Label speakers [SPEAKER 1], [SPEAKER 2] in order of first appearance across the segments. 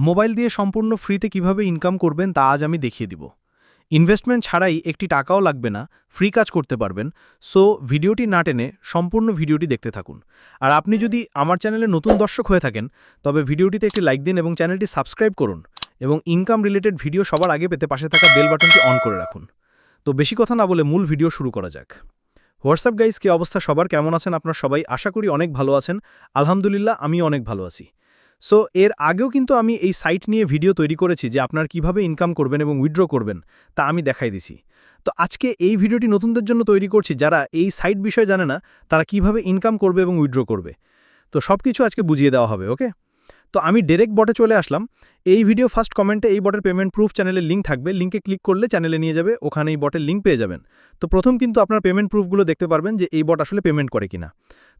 [SPEAKER 1] Mobile দিয়ে সম্পূর্ণ ফ্রিতে কিভাবে ইনকাম করবেন তা আজ আমি দেখিয়ে দিব। ইনভেস্টমেন্ট ছাড়াই একটি টাকাও লাগবে না, ফ্রি কাজ করতে পারবেন। সো ভিডিওটি না টেনে সম্পূর্ণ ভিডিওটি দেখতে থাকুন। আর আপনি যদি আমার চ্যানেলে নতুন দর্শক হয়ে থাকেন তবে ভিডিওটিতে একটি লাইক দিন এবং চ্যানেলটি সাবস্ক্রাইব করুন এবং ইনকাম রিলেটেড ভিডিও সবার আগে পেতে পাশে থাকা বেল বাটনটি অন করে রাখুন। তো বেশি কথা না বলে মূল ভিডিও শুরু করা যাক। হোয়াটসঅ্যাপ গাইস, কি অবস্থা সবার, কেমন আছেন আপনার সবাই? আশা করি অনেক ভালো আছেন। আলহামদুলিল্লাহ, আমিও অনেক ভালো আছি। সো এর আগেও কিন্তু আমি এই সাইট নিয়ে ভিডিও তৈরি করেছি যে আপনার কিভাবে ইনকাম করবেন এবং উইথড্র করবেন তা আমি দেখাই দিছি। তো আজকে এই ভিডিওটি নতুনদের জন্য তৈরি করছি যারা এই সাইট বিষয়ে জানে না তারা কিভাবে ইনকাম করবে এবং উইথড্র করবে। তো সবকিছু আজকে বুঝিয়ে দেওয়া হবে, ওকে? তো আমি ডাইরেক্ট বটে চলে আসলাম। এই ভিডিও ফার্স্ট কমেন্টে এই বটের পেমেন্ট প্রুফ চ্যানেলের লিঙ্ক থাকবে, লিঙ্কে ক্লিক করলে চ্যানেলে নিয়ে যাবে, ওখানে এই বটের লিঙ্ক পেয়ে যাবেন। তো প্রথম কিন্তু আপনার পেমেন্ট প্রুফগুলো দেখতে পারবেন যে এই বট আসলে পেমেন্ট করে কিনা।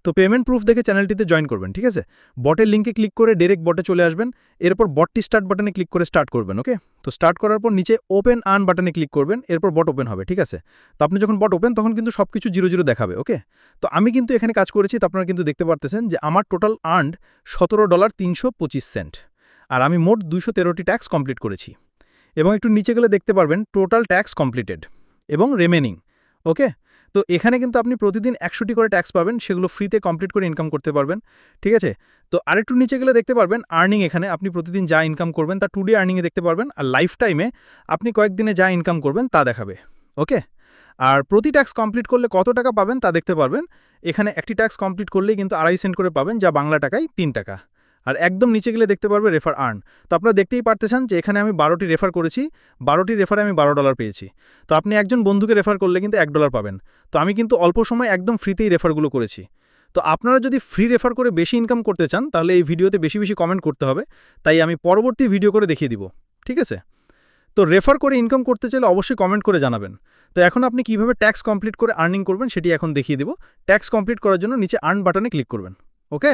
[SPEAKER 1] তো পেমেন্ট প্রুফ দেখে চ্যানেলটিতে জয়েন করবেন, ঠিক আছে? বটের লিঙ্কে ক্লিক করে ডাইরেক্ট বটে চলে আসবেন। এরপর বটটি স্টার্ট বাটনে ক্লিক করে স্টার্ট করবেন, ওকে? তো স্টার্ট করার পর নিচে ওপেন আর্ন বাটনে ক্লিক করবেন, এরপর বট ওপেন হবে, ঠিক আছে? তো আপনি যখন বট ওপেন তখন কিন্তু সবকিছু 0 দেখাবে, ওকে? তো আমি কিন্তু এখানে কাজ করেছি, তো আপনারা কিন্তু দেখতে পারতেছেন যে আমার টোটাল আর্নড $17.325। আর আমি মোট 213টি ট্যাক্স কমপ্লিট করেছি। এবং একটু নিচে গেলে দেখতে পারবেন টোটাল ট্যাক্স কমপ্লিটেড এবং রিমেনিং, ওকে? তো এখানে কিন্তু আপনি প্রতিদিন 100টি করে ট্যাক্স পাবেন, সেগুলো ফ্রিতে কমপ্লিট করে ইনকাম করতে পারবেন, ঠিক আছে? তো আরেকটু নিচে গেলে দেখতে পারবেন আর্নিং। এখানে আপনি প্রতিদিন যা ইনকাম করবেন তা টুডে আর্নিংয়ে দেখতে পারবেন, আর লাইফ টাইমে আপনি কয়েকদিনে যা ইনকাম করবেন তা দেখাবে, ওকে? আর প্রতি ট্যাক্স কমপ্লিট করলে কত টাকা পাবেন তা দেখতে পারবেন। এখানে একটি ট্যাক্স কমপ্লিট করলেই কিন্তু 2.5 সেন্ট করে পাবেন, যা বাংলা টাকায় 3 টাকা। আর একদম নিচে গেলে দেখতে পারবে রেফার আর্ন। তো আপনারা দেখতেই পারতেছেন যে এখানে আমি 12টি রেফার করেছি, 12টি রেফারে আমি $12 পেয়েছি। তো আপনি একজন বন্ধুকে রেফার করলে কিন্তু $1 পাবেন। তো আমি কিন্তু অল্প সময় একদম ফ্রিতেই রেফারগুলো করেছি। তো আপনারা যদি ফ্রি রেফার করে বেশি ইনকাম করতে চান তাহলে এই ভিডিওতে বেশি বেশি কমেন্ট করতে হবে, তাই আমি পরবর্তী ভিডিও করে দেখিয়ে দিব, ঠিক আছে? তো রেফার করে ইনকাম করতে চাইলে অবশ্যই কমেন্ট করে জানাবেন। তো এখন আপনি কিভাবে ট্যাক্স কমপ্লিট করে আর্নিং করবেন সেটি এখন দেখিয়ে দিব। ট্যাক্স কমপ্লিট করার জন্য নিচে আর্ন বাটনে ক্লিক করবেন, ওকে?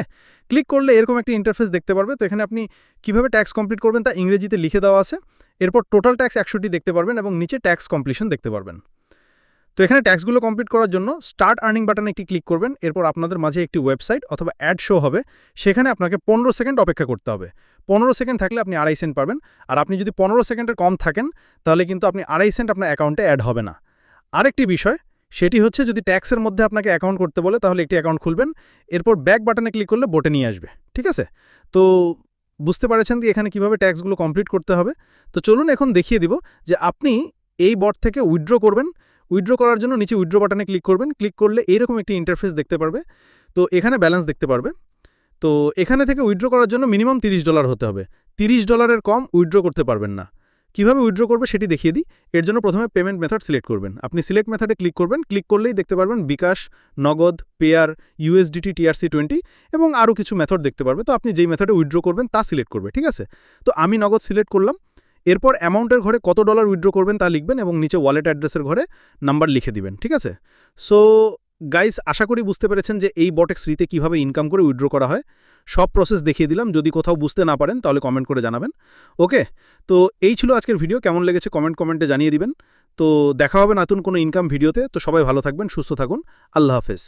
[SPEAKER 1] ক্লিক করলে এরকম একটা ইন্টারফেস দেখতে পারবে। তো এখানে আপনি কিভাবে ট্যাক্স কমপ্লিট করবেন তা ইংরেজিতে লিখে দেওয়া আছে। এরপর টোটাল ট্যাক্স 100টি দেখতে পারবেন এবং নিচে ট্যাক্স কমপ্লিশন দেখতে পারবেন। তো এখানে ট্যাক্সগুলো কমপ্লিট করার জন্য স্টার্ট আর্নিং বাটনে একটি ক্লিক করবেন। এরপর আপনাদের মাঝে একটি ওয়েবসাইট অথবা অ্যাড শো হবে, সেখানে আপনাকে 15 সেকেন্ড অপেক্ষা করতে হবে। 15 সেকেন্ড থাকলে আপনি 2.5 সেন্ট পাবেন। আর আপনি যদি 15 সেকেন্ডের কম থাকেন তাহলে কিন্তু আপনি 2.5 সেন্ট আপনার অ্যাকাউন্টে অ্যাড হবে না। আরেকটি বিষয়, সেটি হচ্ছে যদি ট্যাক্সের মধ্যে আপনাকে অ্যাকাউন্ট করতে বলে তাহলে একটি অ্যাকাউন্ট খুলবেন, এরপর ব্যাক বাটনে ক্লিক করলে বোটে নিয়ে আসবে, ঠিক আছে? তো বুঝতে পারছেন যে এখানে কিভাবে ট্যাক্সগুলো কমপ্লিট করতে হবে। তো চলুন এখন দেখিয়ে দিব যে আপনি এই বট থেকে উইথড্র করবেন। উইথড্র করার জন্য নিচে উইথড্র বাটনে ক্লিক করবেন। ক্লিক করলে এরকম একটি ইন্টারফেস দেখতে পারবে। তো এখানে ব্যালেন্স দেখতে পারবে। তো এখানে থেকে উইথড্র করার জন্য মিনিমাম $30 হতে হবে। $30 কম উইথড্র করতে পারবেন না। কিভাবে উইথড্র করবে সেটি দেখিয়ে দিই। এর জন্য প্রথমে পেমেন্ট মেথড সিলেক্ট করবেন। আপনি সিলেক্ট মেথডে ক্লিক করবেন। ক্লিক করলেই দেখতে পারবেন বিকাশ, নগদ, পেয়ার, USDT, TRC20 এবং আরও কিছু মেথড দেখতে পারবে। তো আপনি যেই মেথডে উইথড্র করবেন তা সিলেক্ট করবে, ঠিক আছে? তো আমি নগদ সিলেক্ট করলাম। এরপর অ্যামাউন্টের ঘরে কত ডলার উইথড্র করবেন তা লিখবেন এবং নিচে ওয়ালেট অ্যাড্রেসের ঘরে নাম্বার লিখে দিবেন, ঠিক আছে? সো গাইস, আশা করি বুঝতে পেরেছেন যে এই বটেক্স ফ্রিতে কীভাবে ইনকাম করে উইথড্র করা হয়। সব প্রসেস দেখিয়ে দিলাম। যদি কোথাও বুঝতে না পারেন তাহলে কমেন্ট করে জানাবেন, ওকে? তো এই ছিল আজকের ভিডিও। কেমন লেগেছে কমেন্টে জানিয়ে দিবেন। তো দেখা হবে নতুন কোনো ইনকাম ভিডিওতে। তো সবাই ভালো থাকবেন, সুস্থ থাকুন। আল্লাহ হাফেজ।